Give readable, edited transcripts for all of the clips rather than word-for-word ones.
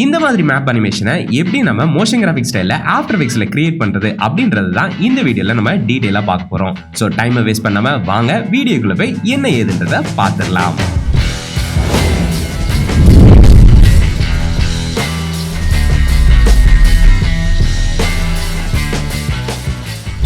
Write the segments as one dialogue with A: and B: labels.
A: இந்த மாதிரி மேப் அனிமேஷனை எப்படி நம்ம மோஷன் கிராஃபிக் ஸ்டைல்ல ஆஃப்டர் எஃபெக்ட்ஸ்ல கிரியேட் பண்றது அப்படின்றது தான் இந்த வீடியோல நம்ம டீடைலா பார்க்க போறோம். சோ டைமை வேஸ்ட் பண்ணாம வாங்க வீடியோக்குள்ள போய் என்ன ஏதுன்றதை பார்த்துடலாம்.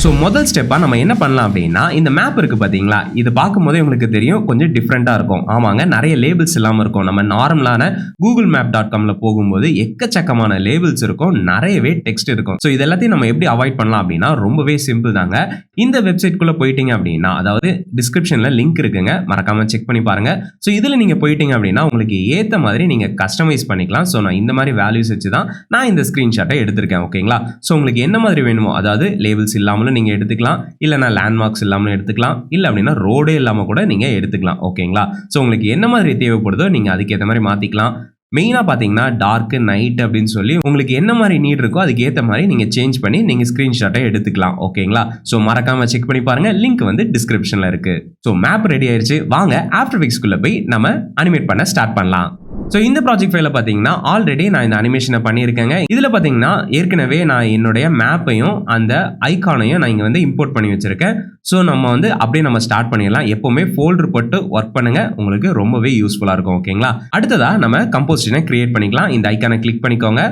A: ஸோ முதல் ஸ்டெப்பாக நம்ம என்ன பண்ணலாம் அப்படின்னா, இந்த மேப் இருக்குது பார்த்தீங்களா, இது பார்க்கும்போதே உங்களுக்கு தெரியும் கொஞ்சம் டிஃப்ரெண்ட்டாக இருக்கும். ஆமாங்க, நிறைய லேபிள்ஸ் இல்லாமல் இருக்கும். நம்ம நார்மலான google-map.comல போகும்போது எக்கச்சக்கமான லேபிள்ஸ் இருக்கும், நிறையவே டெக்ஸ்ட் இருக்கும். ஸோ இது எல்லாத்தையும் நம்ம எப்படி அவாய்ட் பண்ணலாம் அப்படின்னா ரொம்பவே சிம்பிள் தாங்க. இந்த வெப்சைட்குள்ளே போயிட்டீங்க அப்படின்னா, அதாவது டிஸ்கிரிப்ஷனில் லிங்க் இருக்குங்க, மறக்காமல் செக் பண்ணி பாருங்கள். ஸோ இதில் நீங்கள் போயிட்டீங்க அப்படின்னா உங்களுக்கு ஏற்ற மாதிரி நீங்கள் கஸ்டமைஸ் பண்ணிக்கலாம். ஸோ நான் இந்த மாதிரி வேல்யூஸ் வச்சு தான் நான் இந்த ஸ்க்ரீன்ஷாட்டை எடுத்திருக்கேன். ஓகேங்களா? ஸோ உங்களுக்கு என்ன மாதிரி வேணுமோ, அதாவது லேபிள்ஸ் இல்லாமல் நீங்க எடுத்துக்கலாம், இல்லனா லேண்ட்மார்க்ஸ் இல்லாம எடுத்துக்கலாம், இல்ல அப்படினா ரோடே இல்லாம கூட நீங்க எடுத்துக்கலாம். ஓகேங்களா? சோ உங்களுக்கு என்ன மாதிரி தேவைப்படுதோ நீங்க அதுக்கு ஏத்த மாதிரி மாத்திக்கலாம். மெயினா பாத்தீங்கன்னா டார்க் நைட் அப்படின்னு சொல்லி உங்களுக்கு என்ன மாதிரி நீட் இருக்கோ அதுக்கு ஏத்த மாதிரி நீங்க சேஞ்ச் பண்ணி நீங்க ஸ்கிரீன்ஷாட்டை எடுத்துக்கலாம். ஓகேங்களா? சோ மறக்காம செக் பண்ணி பாருங்க, லிங்க் வந்து டிஸ்கிரிப்ஷன்ல இருக்கு. சோ மேப் ரெடி ஆயிருச்சு, வாங்க ஆஃப்டர் எஃபெக்ட்ஸ் குள்ள போய் நம்ம அனிமேட் பண்ண ஸ்டார்ட் பண்ணலாம். ஸோ இந்த ப்ராஜெக்ட் ஃபைல பார்த்தீங்கன்னா ஆல்ரெடி நான் இந்த அனிமேஷனை பண்ணியிருக்கேங்க. இதில் பார்த்தீங்கன்னா ஏற்கனவே நான் என்னுடைய மேப்பையும் அந்த ஐக்கானையும் நான் இங்கே வந்து இம்போர்ட் பண்ணி வச்சிருக்கேன். ஸோ நம்ம வந்து அப்படியே நம்ம ஸ்டார்ட் பண்ணிடலாம். எப்போவுமே ஃபோல்டர் போட்டு ஒர்க் பண்ணுங்க, உங்களுக்கு ரொம்பவே யூஸ்ஃபுல்லாக இருக்கும். ஓகேங்களா? அடுத்ததாக நம்ம கம்போசிஷனை கிரியேட் பண்ணிக்கலாம். இந்த ஐக்கானை கிளிக் பண்ணிக்கோங்க.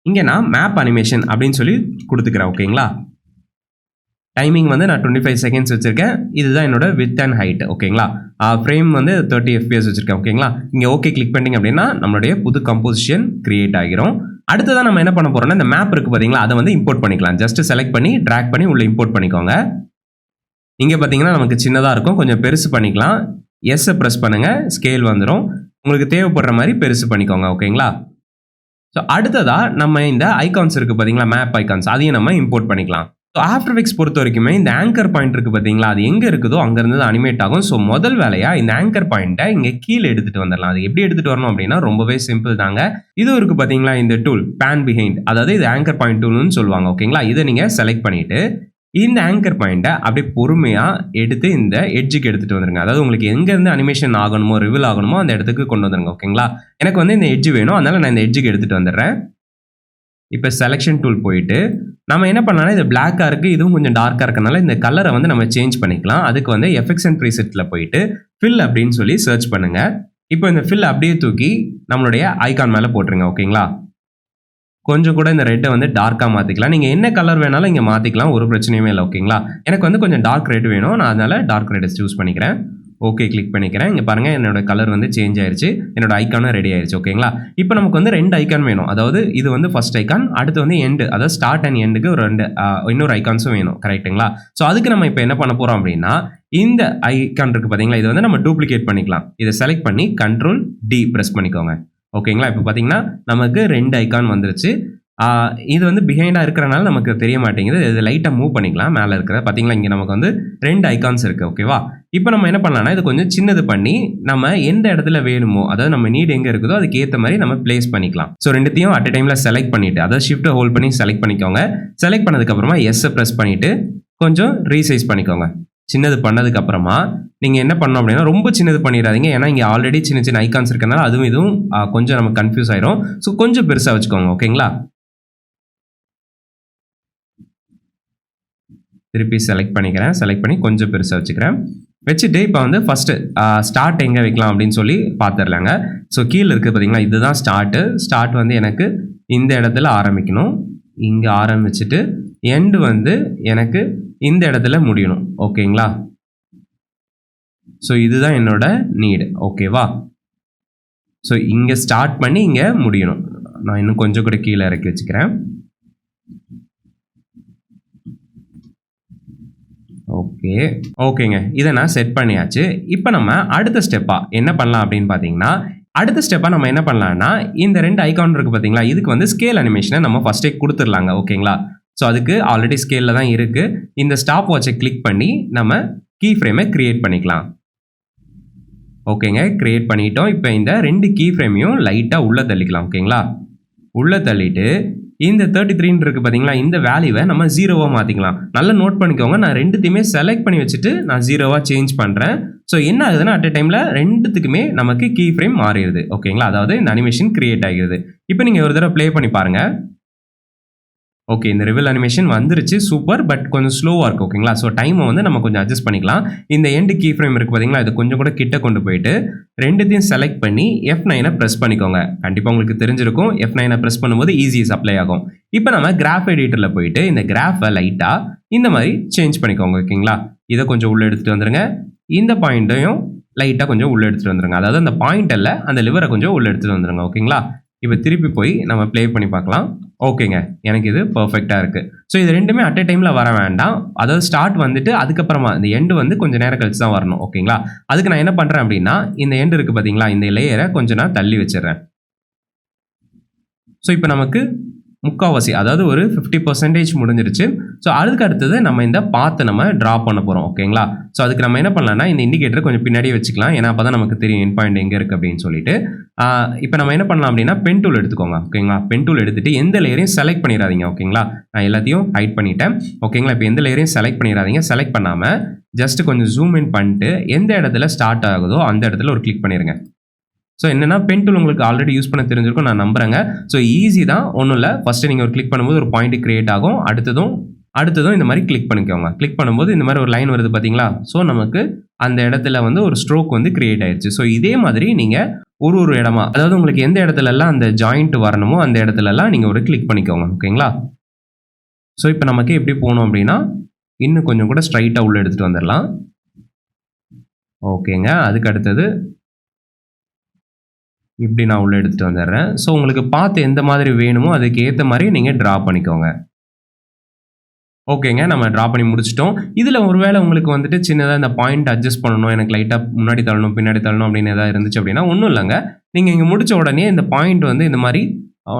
A: இங்கே நான் மேப் அனிமேஷன் அப்படின்னு சொல்லி கொடுத்துக்கிறேன். ஓகேங்களா? டைமிங் வந்து நான் 25 செகண்ட்ஸ் வச்சிருக்கேன். இதுதான் என்னோட வித் அண்ட் ஹைட். ஓகேங்களா? ஃப்ரேம் வந்து 30 FPS வச்சிருக்கேன். ஓகேங்களா? இங்கே ஓகே கிளிக் பண்ணிங்க அப்படின்னா நம்மளுடைய புது கம்போசிஷன் கிரியேட் ஆகிரும். அடுத்ததான் நம்ம என்ன பண்ண போறோம்னா, இந்த மேப் இருக்கு பார்த்தீங்களா, அதை வந்து இம்போர்ட் பண்ணிக்கலாம். ஜஸ்ட் செலக்ட் பண்ணி ட்ராக் பண்ணி உள்ள இம்போர்ட் பண்ணிக்கோங்க. இங்கே பார்த்தீங்கன்னா நமக்கு சின்னதாக இருக்கும், கொஞ்சம் பெருசு பண்ணிக்கலாம். எஸ் ப்ரெஸ் பண்ணுங்க, ஸ்கேல் வந்துடும். உங்களுக்கு தேவைப்படுற மாதிரி பெருசு பண்ணிக்கோங்க. ஓகேங்களா? ஸோ அடுத்ததா நம்ம இந்த ஐகான்ஸ் இருக்கு பார்த்தீங்களா, மேப் ஐகான்ஸ், அதையும் நம்ம இம்போர்ட் பண்ணிக்கலாம். ஸோ ஆஃப்டர் எஃபெக்ட்ஸ் பொறுத்த வரைக்குமே இந்த ஆங்கர் பாயிண்ட் இருக்குது பார்த்தீங்களா, அது எங்கே இருக்குதோ அங்கேருந்து அனிமேட் ஆகும். ஸோ முதல் வேலையாக இந்த ஆங்கர் பாயிண்ட்டை இங்கே கீழே எடுத்துகிட்டு வந்துடலாம். அது எப்படி எடுத்துகிட்டு வரணும் அப்படின்னா ரொம்பவே சிம்பிள் தாங்க. இது இருக்குது பார்த்தீங்களா இந்த டூல் பேன் பிஹைண்ட், அதாவது இது ஆங்கர் பாயிண்ட் டூல்னு சொல்லுவாங்க. ஓகேங்களா? இதை நீங்கள் செலக்ட் பண்ணிவிட்டு இந்த ஆங்கர் பாயிண்ட்டை அப்படியே பொறுமையாக எடுத்து இந்த எட்ஜுக்கு எடுத்துகிட்டு வந்துருங்க. அதாவது உங்களுக்கு எங்கேருந்து அனிமேஷன் ஆகணுமோ, ரிவீல் ஆகணுமோ அந்த இடத்துக்கு கொண்டு வந்துருங்க. ஓகேங்களா? எனக்கு வந்து இந்த எட்ஜு வேணும், அதனால் நான் இந்த எட்ஜுக்கு எடுத்துகிட்டு வந்துடுறேன். இப்போ செலெக்ஷன் டூல் போயிட்டு நம்ம என்ன பண்ணலாம், இது பிளாக்காக இருக்குது, இதுவும் கொஞ்சம் டார்க்காக இருக்கனால இந்த கலரை வந்து நம்ம சேஞ்ச் பண்ணிக்கலாம். அதுக்கு வந்து எஃபெக்ட்ஸ் அண்ட் ப்ரீசெட்டில் போயிட்டு ஃபில் அப்படின்னு சொல்லி சர்ச் பண்ணுங்கள். இப்போ இந்த ஃபில் அப்படியே தூக்கி நம்மளுடைய ஐகான் மேலே போட்டுருங்க. ஓகேங்களா? கொஞ்சம் கூட இந்த ரெட்டை வந்து டார்க்காக மாற்றிக்கலாம். நீங்கள் என்ன கலர் வேணாலும் இங்கே மாற்றிக்கலாம், ஒரு பிரச்சனையுமே இல்லை. ஓகேங்களா? எனக்கு வந்து கொஞ்சம் டார்க் ரெட் வேணும், நான் அதனால் டார்க் ரெட்டை சூஸ் பண்ணிக்கிறேன். ஓகே கிளிக் பண்ணிக்கிறேன். இங்கே பாருங்கள் என்னோட கலர் வந்து சேஞ்ச் ஆயிடுச்சு, என்னோட ஐக்கானும் ரெடி ஆயிடுச்சு. ஓகேங்களா? இப்போ நமக்கு வந்து 2 ஐக்கான் வேணும். அதாவது இது வந்து ஃபர்ஸ்ட் ஐக்கான், அடுத்து வந்து எண்டு, அதாவது ஸ்டார்ட் அண்ட் எண்டுக்கு ஒரு 2 இன்னொரு ஐக்கான்ஸும் வேணும். கரெக்ட்டுங்களா? ஸோ அதுக்கு நம்ம இப்போ என்ன பண்ண போகிறோம் அப்படின்னா, இந்த ஐக்கான் இருக்குது பார்த்தீங்களா, இது வந்து நம்ம டூப்ளிகேட் பண்ணிக்கலாம். இதை செலக்ட் பண்ணி Ctrl D ப்ரெஸ் பண்ணிக்கோங்க. ஓகேங்களா? இப்போ பார்த்தீங்கன்னா நமக்கு 2 ஐக்கான் வந்துருச்சு. இது வந்து பிஹைண்டாக இருக்கிறனால நமக்கு தெரிய மாட்டேங்குது. இது லைட்டாக மூவ் பண்ணிக்கலாம். மேலே இருக்கிற பார்த்தீங்களா, இங்கே நமக்கு வந்து 2 ஐக்கான்ஸ் இருக்குது. ஓகேவா? இப்போ நம்ம என்ன பண்ணலாம்னா, இது கொஞ்சம் சின்னது பண்ணி நம்ம எந்த இடத்துல வேணுமோ, அதாவது நம்ம நீட் எங்கே இருக்குதோ அதுக்கு ஏற்ற மாதிரி நம்ம பிளேஸ் பண்ணிக்கலாம். ஸோ ரெண்டுத்தையும் அட் டைமில் செலக்ட் பண்ணிவிட்டு, அதாவது ஷிஃப்ட்டை ஹோல்ட் பண்ணி செலக்ட் பண்ணிக்கோங்க. செலக்ட் பண்ணதுக்கப்புறமா எஸ்ஸை ப்ரெஸ் பண்ணிவிட்டு கொஞ்சம் ரீசைஸ் பண்ணிக்கோங்க. சின்னது பண்ணதுக்கப்புறமா நீங்கள் என்ன பண்ணணும் அப்படின்னா, ரொம்ப சின்னது பண்ணிடாதீங்க. ஏன்னா இங்கே ஆல்ரெடி சின்ன சின்ன ஐக்கான்ஸ் இருக்கனால அதுவும் இதுவும் கொஞ்சம் நமக்கு கன்ஃபியூஸ் ஆயிரும். ஸோ கொஞ்சம் பெருசாக வச்சுக்கோங்க. ஓகேங்களா? திருப்பி செலக்ட் பண்ணிக்கிறேன். செலக்ட் பண்ணி கொஞ்சம் பெருசாக வச்சுக்கிறேன். வச்சுட்டு இப்போ வந்து ஃபஸ்ட்டு ஸ்டார்ட் எங்கே வைக்கலாம் அப்படின்னு சொல்லி பார்த்துடலாங்க. ஸோ கீழே இருக்குது பார்த்தீங்களா, இதுதான் ஸ்டார்ட்டு. ஸ்டார்ட் வந்து எனக்கு இந்த இடத்துல ஆரம்பிக்கணும். இங்கே ஆரம்பிச்சுட்டு எண்டு வந்து எனக்கு இந்த இடத்துல முடியணும். ஓகேங்களா? ஸோ இதுதான் என்னோட நீடு. ஓகேவா? ஸோ இங்கே ஸ்டார்ட் பண்ணி இங்கே முடியணும். நான் இன்னும் கொஞ்சம் கூட கீழே இறக்கி வச்சுக்கிறேன். ஓகேங்க, இதை நான் செட் பண்ணியாச்சு. இப்போ நம்ம அடுத்த ஸ்டெப்பாக என்ன பண்ணலாம் அப்படின்னு பார்த்தீங்கன்னா, அடுத்த ஸ்டெப்பாக நம்ம என்ன பண்ணலாம்னா, இந்த 2 ஐகான் இருக்குது பார்த்தீங்களா, இதுக்கு வந்து ஸ்கேல் அனிமேஷனை நம்ம ஃபஸ்ட்டே கொடுத்துடலாங்க. ஓகேங்களா? ஸோ அதுக்கு ஆல்ரெடி ஸ்கேலில் தான் இருக்குது. இந்த ஸ்டாப் வாட்சை கிளிக் பண்ணி நம்ம கீ ஃப்ரேமை கிரியேட் பண்ணிக்கலாம். ஓகேங்க, கிரியேட் பண்ணிட்டோம். இப்போ இந்த 2 கீ ஃப்ரேமையும் லைட்டாக உள்ளே தள்ளிக்கலாம். ஓகேங்களா? உள்ளே தள்ளிட்டு இந்த 33 இருக்கு பாத்தீங்களா, இந்த வேல்யூவை நம்ம 0வா மாத்திக்கலாம். நல்லா நோட் பண்ணிக்கோங்க. நான் ரெண்டுத்தையுமே செலக்ட் பண்ணி வச்சுட்டு நான் 0வா சேஞ்ச் பண்றேன். ஸோ என்ன ஆகுதுன்னா அட் a டைம்ல ரெண்டுத்துக்குமே நமக்கு கீ ஃப்ரேம் மாறிடுது. ஓகேங்களா, அதாவது இந்த அனிமேஷன் கிரியேட் ஆகிடுது. இப்போ நீங்க ஒரு தடவை ப்ளே பண்ணி பாருங்க. ஓகே, இந்த ரிவல் அனிமேஷன் வந்துருச்சு, சூப்பர். பட் கொஞ்சம் ஸ்லோவாக இருக்குது. ஓகேங்களா, ஸோ டைமை வந்து நம்ம கொஞ்சம் அட்ஜஸ்ட் பண்ணிக்கலாம். இந்த எண்டு கீ ஃப்ரேம் இருக்குது பார்த்தீங்களா, இது கொஞ்சம் கூட கிட்ட கொண்டு போயிட்டு ரெண்டுத்தையும் செலக்ட் பண்ணி F9 ப்ரெஸ் பண்ணிக்கோங்க. கண்டிப்பாக உங்களுக்கு தெரிஞ்சிருக்கும், F9 ப்ரெஸ் பண்ணும்போது ஈஸி அப்ளை ஆகும். இப்போ நம்ம கிராஃப் எடிட்டரில் போயிட்டு இந்த கிராஃபை லைட்டாக இந்த மாதிரி சேஞ்ச் பண்ணிக்கோங்க. ஓகேங்களா, இதை கொஞ்சம் உள்ளே எடுத்துகிட்டு வந்துருங்க. இந்த பாயிண்ட்டையும் லைட்டாக கொஞ்சம் உள்ளே எடுத்துகிட்டு வந்துருங்க. அதாவது அந்த பாயிண்ட் அல்ல, அந்த லிவரை கொஞ்சம் உள்ளே எடுத்துகிட்டு வந்துருங்க. ஓகேங்களா, இப்போ திருப்பி போய் நம்ம ப்ளே பண்ணி பார்க்கலாம். ஓகேங்க, எனக்கு இது பர்ஃபெக்டாக இருக்குது. ஸோ இது ரெண்டுமே அட் a டைமில் வர வேண்டாம். அதாவது ஸ்டார்ட் வந்துட்டு அதுக்கப்புறமா இந்த எண்டு வந்து கொஞ்சம் நேரம் கழிச்சு தான் வரணும். ஓகேங்களா, அதுக்கு நான் என்ன பண்ணுறேன் அப்படின்னா, இந்த எண்டு இருக்குது பார்த்தீங்களா, இந்த லேயரை கொஞ்சம் நான் தள்ளி வச்சிடுறேன். ஸோ இப்போ நமக்கு முக்கால்வாசி, அதாவது ஒரு 50% முடிஞ்சிருச்சு. ஸோ அதுக்கு அடுத்தது நம்ம இந்த பாத்தை நம்ம ட்ரா பண்ண போகிறோம். ஓகேங்களா, ஸோ அதுக்கு நம்ம என்ன பண்ணலாம்னா, இந்த இண்டிகேட்டர் கொஞ்சம் பின்னாடியே வச்சுக்கலாம். ஏன்னா அப்போ தான் நமக்கு தெரியும் என் பாயிண்ட் எங்கே இருக்குது அப்படின்னு சொல்லிட்டு. இப்போ நம்ம என்ன பண்ணலாம் அப்படின்னா, பென் டூல் எடுத்துக்கோங்க. ஓகேங்களா, பென் டூல் எடுத்துகிட்டு எந்த லேயரையும் செலக்ட் பண்ணிடாதீங்க. ஓகேங்களா, நான் எல்லாத்தையும் ஹைட் பண்ணிட்டேன். ஓகேங்களா, இப்போ எந்த லேயரையும் செலக்ட் பண்ணிடாதீங்க. செலக்ட் பண்ணாமல் ஜஸ்ட் கொஞ்சம் ஜூம் இன் பண்ணிட்டு எந்த இடத்துல ஸ்டார்ட் ஆகுதோ அந்த இடத்துல ஒரு கிளிக் பண்ணிடுங்க. ஸோ என்னென்னா, பென் டூல் உங்களுக்கு ஆல்ரெடி யூஸ் பண்ண தெரிஞ்சிருக்கும், நான் நம்புறேங்க. ஸோ ஈஸி தான், ஒன்றும் இல்லை. ஃபஸ்ட்டு நீங்கள் ஒரு கிளிக் பண்ணும்போது ஒரு பாயிண்ட் கிரியேட் ஆகும். அடுத்ததும் இந்த மாதிரி கிளிக் பண்ணிக்கோங்க. கிளிக் பண்ணும்போது இந்த மாதிரி ஒரு லைன் வருது பார்த்தீங்களா. ஸோ நமக்கு அந்த இடத்துல வந்து ஒரு ஸ்ட்ரோக் வந்து கிரியேட் ஆயிடுச்சு. ஸோ இதே மாதிரி நீங்கள் ஒரு இடமா, அதாவது உங்களுக்கு எந்த இடத்துலலாம் அந்த ஜாயிண்ட் வரணுமோ அந்த இடத்துலலாம் நீங்கள் ஒரு கிளிக் பண்ணிக்கோங்க. ஓகேங்களா, ஸோ இப்போ நமக்கு எப்படி போகணும் அப்படின்னா, இன்னும் கொஞ்சம் கூட ஸ்ட்ரைட்டாக உள்ளே எடுத்துகிட்டு வந்துடலாம். ஓகேங்க, அதுக்கு அடுத்தது இப்படி நான் உள்ளே எடுத்துகிட்டு வந்துடுறேன். ஸோ உங்களுக்கு பார்த்து எந்த மாதிரி வேணுமோ அதுக்கு ஏற்ற மாதிரி நீங்கள் ட்ரா பண்ணிக்கோங்க. ஓகேங்க, நம்ம ட்ரா பண்ணி முடிச்சிட்டோம். இதில் ஒருவேளை உங்களுக்கு வந்துட்டு சின்னதாக இந்த பாயிண்ட் அட்ஜஸ்ட் பண்ணணும், எனக்கு லைட்டாக முன்னாடி தள்ளணும் பின்னாடி தள்ளணும் அப்படின்னு எதாவது இருந்துச்சு அப்படின்னா ஒன்றும் இல்லைங்க. நீங்கள் இங்கே முடித்த உடனே இந்த பாயிண்ட் வந்து இந்த மாதிரி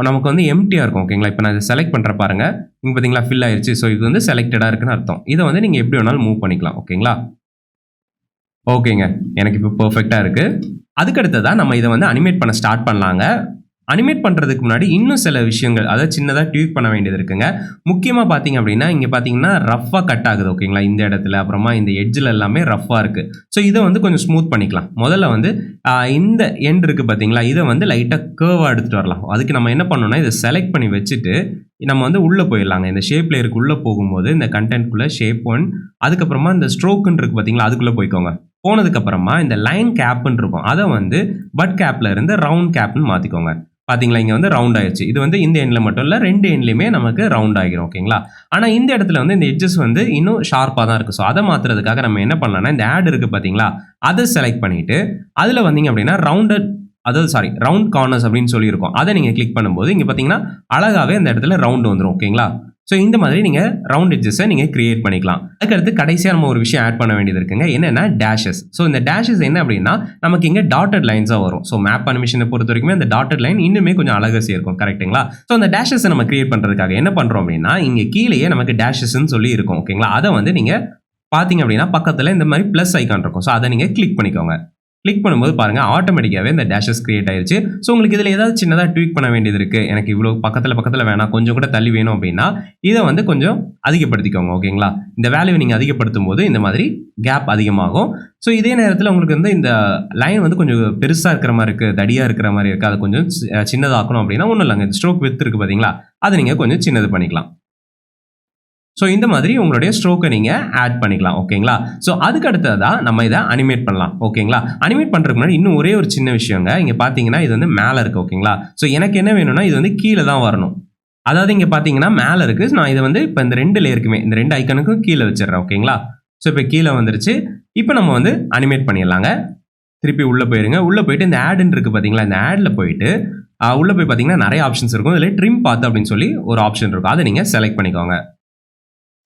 A: நமக்கு வந்து எம்டியாக இருக்கும். ஓகேங்களா, இப்போ நான் இதை செலக்ட் பண்ணுற பாருங்க, இங்கே பார்த்தீங்களா ஃபில் ஆயிடுச்சு. ஸோ இது வந்து செலக்டடாக இருக்குன்னு அர்த்தம். இதை வந்து நீங்கள் எப்படி வேணாலும் மூவ் பண்ணிக்கலாம். ஓகேங்களா, ஓகேங்க, எனக்கு இப்போ பர்ஃபெக்டாக இருக்குது. அதுக்கடுத்ததா நம்ம இதை வந்து அனிமேட் பண்ண ஸ்டார்ட் பண்ணலாங்க. அனிமேட் பண்ணுறதுக்கு முன்னாடி இன்னும் சில விஷயங்கள், அதாவது சின்னதாக ட்வீக் பண்ண வேண்டியது இருக்குங்க. முக்கியமாக பார்த்தீங்க அப்படின்னா, இங்கே பார்த்தீங்கன்னா ரஃப்பாக கட் ஆகுது. ஓகேங்களா, இந்த இடத்துல அப்புறமா இந்த எட்ஜில் எல்லாமே ரஃப்பாக இருக்குது. ஸோ இதை வந்து கொஞ்சம் ஸ்மூத் பண்ணிக்கலாம். முதல்ல வந்து இந்த எண்ட் இருக்குது பார்த்தீங்களா, இதை வந்து லைட்டாக கேர்வாக எடுத்துகிட்டு வரலாம். அதுக்கு நம்ம என்ன பண்ணணும்னா, இதை செலக்ட் பண்ணி வச்சுட்டு நம்ம வந்து உள்ளே போயிடலாங்க. இந்த ஷேப் லேயருக்கு உள்ளே போகும்போது இந்த கண்டென்ட்குள்ளே ஷேப் 1, அதுக்கப்புறமா இந்த ஸ்ட்ரோக்குன்னு இருக்குது பார்த்தீங்களா, அதுக்குள்ளே போய்க்கோங்க. போனதுக்கப்புறமா இந்த லைன் கேப்னு இருக்கும், அதை வந்து பட் கேப்பில் இருந்து ரவுண்ட் கேப்னு மாற்றிக்கோங்க. பார்த்தீங்களா, இங்கே வந்து ரவுண்ட் ஆயிடுச்சு. இது வந்து இந்த எண்ணில் மட்டும் இல்லை, ரெண்டு எண்ட்லையுமே நமக்கு ரவுண்ட் ஆகிரும். ஓகேங்களா, ஆனால் இந்த இடத்துல வந்து இந்த எட்ஜஸ் வந்து இன்னும் ஷார்ப்பாக தான் இருக்குது. ஸோ அதை மாற்றுறதுக்காக நம்ம என்ன பண்ணலாம்னா, இந்த ஆட் இருக்குது பார்த்தீங்களா, அதை செலக்ட் பண்ணிவிட்டு அதில் வந்தீங்க அப்படின்னா ரவுண்ட் கார்னர்ஸ் அப்படின்னு சொல்லியிருக்கோம். அதை நீங்கள் கிளிக் பண்ணும்போது இங்கே பார்த்தீங்கன்னா அழகாகவே அந்த இடத்துல ரவுண்ட் வந்துடும். ஓகேங்களா, ஸோ இந்த மாதிரி நீங்கள் ரவுண்ட் எட்ஜஸை நீங்கள் கிரியேட் பண்ணிக்கலாம். அதுக்கடுத்து கடைசியாக நம்ம ஒரு விஷயம் ஆட் பண்ண வேண்டியது இருக்குங்க. என்னென்னா டேஷஸ். ஸோ இந்த டேஷஸ் என்ன அப்படின்னா, நமக்கு இங்கே டாட்டட் லைன்ஸாக வரும். ஸோ மேப் அனிமேஷனை பொறுத்த வரைக்குமே அந்த டாட்டட் லைன் இன்னுமே கொஞ்சம் அழகாக சேர்க்கும். கரெக்டுங்களா, ஸோ அந்த டேஷஸை நம்ம கிரியேட் பண்ணுறதுக்காக என்ன பண்ணுறோம் அப்படின்னா, இங்கே கீழேயே நமக்கு டேஷஸ்ன்னு சொல்லி இருக்கும். ஓகேங்களா, அதை வந்து நீங்கள் பார்த்தீங்க அப்படின்னா பக்கத்தில் இந்த மாதிரி ப்ளஸ் ஐக்கான் இருக்கும். ஸோ அதை நீங்கள் கிளிக் பண்ணிக்கோங்க. கிளிக் பண்ணும்போது பாருங்கள், ஆட்டோமேட்டிக்காகவே இந்த டேஷஸ் கிரியேட் ஆயிடுச்சு. ஸோ உங்களுக்கு இதில் ஏதாவது சின்னதாக ட்வீக் பண்ண வேண்டியது இருக்குது, எனக்கு இவ்வளோ பக்கத்தில் வேணாம், கொஞ்சம் கூட தள்ளி வேணும் அப்படின்னா இதை வந்து கொஞ்சம் அதிகப்படுத்திக்கோங்க. ஓகேங்களா, இந்த வேல்யூவை நீங்கள் அதிகப்படுத்தும் போது இந்த மாதிரி கேப் அதிகமாகும். ஸோ இதே நேரத்தில் உங்களுக்கு வந்து இந்த லைன் வந்து கொஞ்சம் பெருசாக இருக்கிற மாதிரி இருக்குது, தடியாக இருக்கிற மாதிரி இருக்குது, அதை கொஞ்சம் சின்னதாக்கணும் அப்படின்னா ஒன்றும் இல்லைங்க, ஸ்ட்ரோக் வித் இருக்குது பார்த்தீங்களா, அதை நீங்கள் கொஞ்சம் சின்னது பண்ணிக்கலாம். ஸோ இந்த மாதிரி உங்களுடைய ஸ்ட்ரோக்கை நீங்கள் ஆட் பண்ணிக்கலாம். ஓகேங்களா, ஸோ அதுக்கு அடுத்ததான் நம்ம இதை அனிமேட் பண்ணலாம். ஓகேங்களா, அனிமேட் பண்ணுறதுக்கு முன்னாடி இன்னும் ஒரே ஒரு சின்ன விஷயங்க. இங்கே பார்த்தீங்கன்னா இது வந்து மேலே இருக்குது. ஓகேங்களா, ஸோ எனக்கு என்ன வேணும்னா இது வந்து கீழே தான் வரணும். அதாவது இங்கே பார்த்தீங்கன்னா மேலே இருக்குது, நான் இதை வந்து இப்போ இந்த ரெண்டு லேயருக்குமே இந்த ரெண்டு ஐக்கனுக்கும் கீழே வச்சிடுறேன். ஓகேங்களா, ஸோ இப்போ கீழே வந்துருச்சு. இப்போ நம்ம வந்து அனிமேட் பண்ணிடலாங்க. திருப்பி உள்ளே போயிருங்க. உள்ளே போயிட்டு இந்த ஆடுன்னு இருக்குது பார்த்தீங்களா, இந்த ஆடில் போயிட்டு உள்ளே போய் பார்த்தீங்கன்னா நிறைய ஆப்ஷன்ஸ் இருக்கும். இதில் ட்ரிம் பாத் அப்படின்னு சொல்லி ஒரு ஆப்ஷன் இருக்கும், அதை நீங்கள் செலக்ட் பண்ணிக்கோங்க.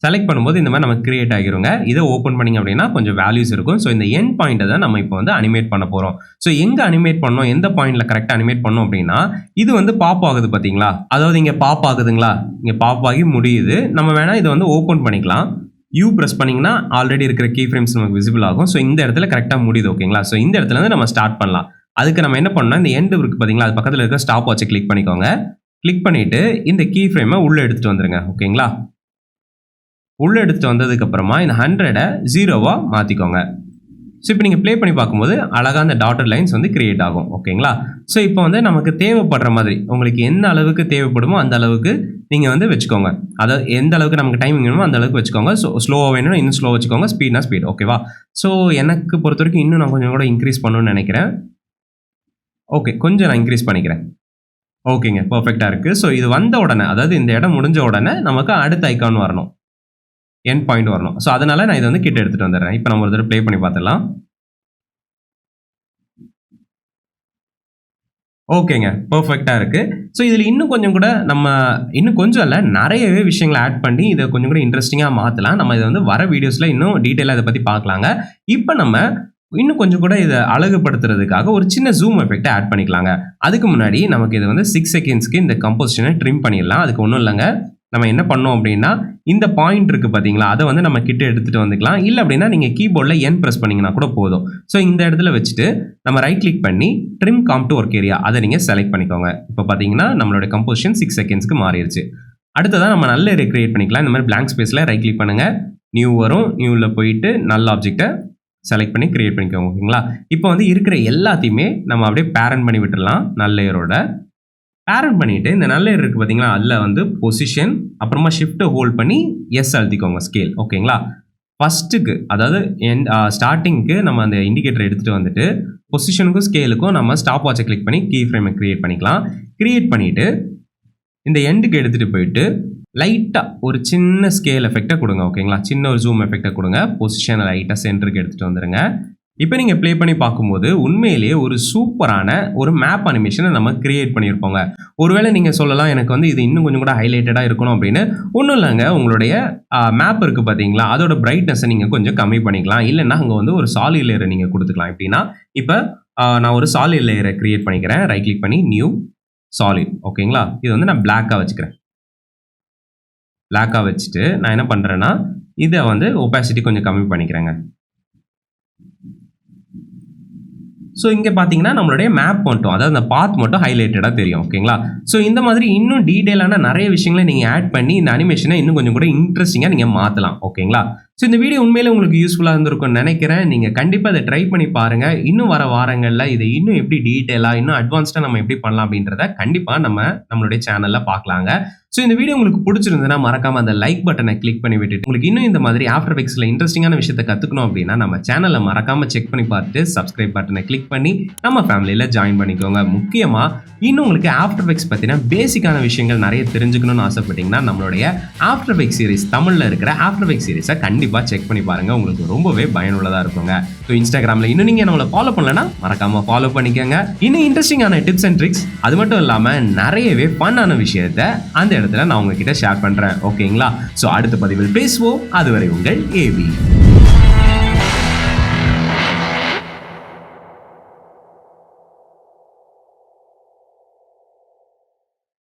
A: செலக்ட் பண்ணும்போது இந்த மாதிரி நமக்கு கிரியேட் ஆகிருங்க. இதை ஓப்பன் பண்ணிங்க அப்படின்னா கொஞ்சம் வேல்யூஸ் இருக்கும். ஸோ இந்த எண்ட் பாயிண்ட்டை தான் நம்ம இப்போ வந்து அனிமேட் பண்ண போகிறோம். ஸோ எங்கே அனிமேட் பண்ணோம், எந்த பாயிண்டில் கரெக்டாக அனிமேட் பண்ணோம் அப்படின்னா, இது வந்து பாப் ஆகுது பார்த்தீங்களா, அதாவது இங்கே பாப் ஆகுதுங்களா, இங்கே பாப் ஆகி முடியுது. நம்ம வேணால் இதை வந்து ஓப்பன் பண்ணிக்கலாம். யூ ப்ரெஸ் பண்ணிங்கன்னா ஆல்ரெடி இருக்கிற கீ ஃப்ரேம்ஸ் நமக்கு விசிபிள் ஆகும். ஸோ இந்த இடத்துல கரெக்டாக முடியுது. ஓகேங்களா, ஸோ இந்த இடத்துல வந்து நம்ம ஸ்டார்ட் பண்ணலாம். அதுக்கு நம்ம என்ன பண்ணோம்னா, இந்த எண்டு இருக்குது பார்த்தீங்களா, அது பக்கத்தில் இருக்க ஸ்டாப் வாட்சை கிளிக் பண்ணிக்கோங்க. கிளிக் பண்ணிட்டு இந்த கீ ஃப்ரேமை உள்ள எடுத்துட்டு வந்துருங்க. ஓகேங்களா? உள்ள எடுத்துட்டு வந்ததுக்கு அப்புறமா இந்த 100 0வா மாத்திக்கோங்க. ஸோ இப்போ நீங்கள் ப்ளே பண்ணி பார்க்கும்போது அழகாக அந்த டாட்டட் லைன்ஸ் வந்து கிரியேட் ஆகும். ஓகேங்களா? ஸோ இப்போ வந்து நமக்கு தேவைப்படுற மாதிரி உங்களுக்கு எந்த அளவுக்கு தேவைப்படுமோ அந்த அளவுக்கு நீங்கள் வந்து வச்சுக்கோங்க. அதாவது எந்த அளவுக்கு நமக்கு டைமிங் வேணுமோ அந்த அளவுக்கு வச்சுக்கோங்க. ஸோ ஸ்லோவாக வேணும்னா இன்னும் ஸ்லோ வச்சுக்கோங்க, ஸ்பீட்னா ஸ்பீட். ஓகேவா? ஸோ எனக்கு பொறுத்த வரைக்கும் இன்னும் நான் கொஞ்சம் கூட இன்க்ரீஸ் பண்ணணும்னு நினைக்கிறேன். ஓகே, கொஞ்சம் நான் இன்க்ரீஸ் பண்ணிக்கிறேன். ஓகேங்க, பர்ஃபெக்டாக இருக்குது. ஸோ இது வந்த உடனே, அதாவது இந்த இடம் முடிஞ்ச உடனே நமக்கு அடுத்த ஐக்கான் வரணும், எண்ட் பாயிண்ட் வரணும். ஸோ அதனால நான் இதை வந்து கிட்ட எடுத்துகிட்டு வந்துடுறேன். இப்போ நம்ம ஒரு தடவை ப்ளே பண்ணி பார்த்துடலாம். ஓகேங்க, பர்ஃபெக்டாக இருக்குது. ஸோ இதில் இன்னும் கொஞ்சம் கூட நம்ம இன்னும் கொஞ்சம் இல்லை, நிறையவே விஷயங்களை ஆட் பண்ணி இதை கொஞ்சம் கூட இன்ட்ரெஸ்டிங்காக மாற்றலாம். நம்ம இதை வந்து வர வீடியோஸில் இன்னும் டீட்டெயிலாக இதை பற்றி பார்க்கலாங்க. இப்போ நம்ம இன்னும் கொஞ்சம் கூட இதை அழகுபடுத்துறதுக்காக ஒரு சின்ன ஜூம் எஃபெக்ட்டை ஆட் பண்ணிக்கலாங்க. அதுக்கு முன்னாடி நமக்கு இதை வந்து 6 செகண்ட்ஸ்க்கு இந்த கம்போசிஷனை ட்ரிம் பண்ணிடலாம். அதுக்கு ஒன்றும் இல்லைங்க, நம்ம என்ன பண்ணோம் அப்படின்னா இந்த பாயிண்ட் இருக்குது பார்த்தீங்களா, அதை வந்து நம்ம கிட்ட எடுத்துகிட்டு வந்துக்கலாம். இல்லை அப்படின்னா நீங்கள் கீபோர்டில் என் ப்ரெஸ் பண்ணிங்கன்னா கூட போதும். ஸோ இந்த இடத்துல வச்சுட்டு நம்ம ரைட் கிளிக் பண்ணி trim com to work area அதை நீங்கள் செலக்ட் பண்ணிக்கோங்க. இப்போ பார்த்தீங்கன்னா நம்மளோட கம்போசிஷன் 6 செகண்ட்ஸ்க்கு மாறிடுச்சு. அடுத்ததான் நம்ம நல்ல ஏரியா கிரியேட் பண்ணிக்கலாம். இந்த மாதிரி பிளாங்க் ஸ்பேஸில் ரைட் கிளிக் பண்ணுங்கள், நியூ வரும், நியூவில் போயிட்டு நல்ல ஆப்ஜெக்டை செலக்ட் பண்ணி கிரியேட் பண்ணிக்கோங்க. ஓகேங்களா? இப்போ வந்து இருக்கிற எல்லாத்தையுமே நம்ம அப்படியே பேரண்ட் பண்ணி விட்டுடலாம். நல்ல லேயரோட பேரண்ட் பண்ணிவிட்டு இந்த நல்ல லேயர் இருக்குது பார்த்தீங்களா, அதில் வந்து பொசிஷன் அப்புறமா ஷிஃப்ட்டை ஹோல்ட் பண்ணி எஸ் அழுத்திக்கோங்க, ஸ்கேல். ஓகேங்களா? ஃபஸ்ட்டுக்கு அதாவது ஸ்டார்டிங்க்கு நம்ம அந்த இண்டிகேட்டர் எடுத்துகிட்டு வந்துட்டு பொசிஷனுக்கும் ஸ்கேலுக்கும் நம்ம ஸ்டாப் வாட்சை கிளிக் பண்ணி கீ ஃப்ரேமை க்ரியேட் பண்ணிக்கலாம். க்ரியேட் பண்ணிவிட்டு இந்த எண்டுக்கு எடுத்துகிட்டு போயிட்டு லைட்டாக ஒரு சின்ன ஸ்கேல் எஃபெக்டை கொடுங்க. ஓகேங்களா? சின்ன ஒரு ஜூம் எஃபெக்டை கொடுங்க. பொசிஷனை லைட்டாக சென்டருக்கு எடுத்துகிட்டு வந்துடுங்க. இப்போ நீங்கள் ப்ளே பண்ணி பார்க்கும்போது உண்மையிலேயே ஒரு சூப்பரான ஒரு மேப் அனிமேஷனை நம்ம கிரியேட் பண்ணியிருப்போங்க. ஒருவேளை நீங்கள் சொல்லலாம் எனக்கு வந்து இது இன்னும் கொஞ்சம் கூட ஹைலைட்டடாக இருக்கணும் அப்படின்னு. ஒன்றும் இல்லைங்க, உங்களுடைய மேப் இருக்குது பார்த்தீங்களா, அதோட பிரைட்னஸை நீங்கள் கொஞ்சம் கம்மி பண்ணிக்கலாம். இல்லைன்னா அங்கே வந்து ஒரு சாலிட் லேயரை நீங்கள் கொடுத்துக்கலாம். எப்படின்னா இப்போ நான் ஒரு சாலிட் லேயரை கிரியேட் பண்ணிக்கிறேன். ரைட் கிளிக் பண்ணி நியூ சாலிட். ஓகேங்களா? இது வந்து நான் பிளாக்காக வச்சுக்கிறேன். பிளாக்காக வச்சுட்டு நான் என்ன பண்ணுறேன்னா இதை வந்து ஒபாசிட்டி கொஞ்சம் கம்மி பண்ணிக்கிறேங்க. ஸோ இங்கே பார்த்தீங்கன்னா நம்மளுடைய மேப் மட்டும், அதாவது அந்த பாத் மட்டும் ஹைலைட்டடாக தெரியும். ஓகேங்களா? ஸோ இந்த மாதிரி இன்னும் டீட்டெயிலான நிறைய விஷயங்களை நீங்கள் ஆட் பண்ணி இந்த அனிமேஷனை இன்னும் கொஞ்சம் கூட இன்ட்ரெஸ்டிங்காக நீங்கள் மாற்றலாம். ஓகேங்களா? ஸோ இந்த வீடியோ உண்மையிலே உங்களுக்கு யூஸ்ஃபுல்லாக இருந்திருக்கும்னு நினைக்கிறேன். நீங்கள் கண்டிப்பாக இதை ட்ரை பண்ணி பாருங்கள். இன்னும் வர வாரங்களில் இதை இன்னும் எப்படி டீட்டெயிலாக இன்னும் அட்வான்ஸ்டாக நம்ம எப்படி பண்ணலாம் அப்படின்றத கண்டிப்பாக நம்மளுடைய சேனலில் பார்க்கலாங்க. ஸோ இந்த வீடியோ உங்களுக்கு பிடிச்சிருந்ததுன்னா மறக்காமல் அந்த லைக் பட்டனை கிளிக் பண்ணி விட்டுட்டு உங்களுக்கு இன்னும் இந்த மாதிரி ஆஃப்டர் எஃபெக்ட்ஸில் இன்ட்ரெஸ்டிங்கான விஷயத்தை கற்றுக்கணும் அப்படின்னா நம்ம சேனலை மறக்காமல் செக் பண்ணி பார்த்துட்டு சப்ஸ்கிரைப் பட்டனை கிளிக் பண்ணி நம்ம ஃபேமிலியில் ஜாயின் பண்ணிக்கோங்க. முக்கியமாக இன்னும் உங்களுக்கு ஆஃப்டர் எஃபெக்ட்ஸ் பற்றின பேசிக்கான விஷயங்கள் நிறைய தெரிஞ்சுக்கணும்னு ஆசைப்பட்டீங்கன்னா நம்மளுடைய ஆஃப்டர் எஃபெக்ட்ஸ் சீரிஸ் தமிழில் இருக்கிற ஆஃப்டர் எஃபெக்ட்ஸ் சீரிஸை கண்டிப்பாக செக் பண்ணி பாருங்கள். உங்களுக்கு ரொம்பவே பயனுள்ளதாக இருக்குங்க. ஸோ இன்ஸ்டாகிராமில் இன்னும் நீங்கள் நம்மளை ஃபாலோ பண்ணலன்னா மறக்காமல் ஃபாலோ பண்ணிக்கோங்க. இன்னும் இன்ட்ரெஸ்டிங்கான டிப்ஸ் அண்ட் ட்ரிக்ஸ், அது மட்டும் இல்லாமல் நிறையவே ஃபன்னான விஷயத்தை அந்த இடத்துல நான் உங்ககிட்ட ஷேர் பண்ணுறேன். ஓகேங்களா? ஸோ அடுத்த பதிவில் பேசுவோம். அதுவரை உங்கள் ஏபி.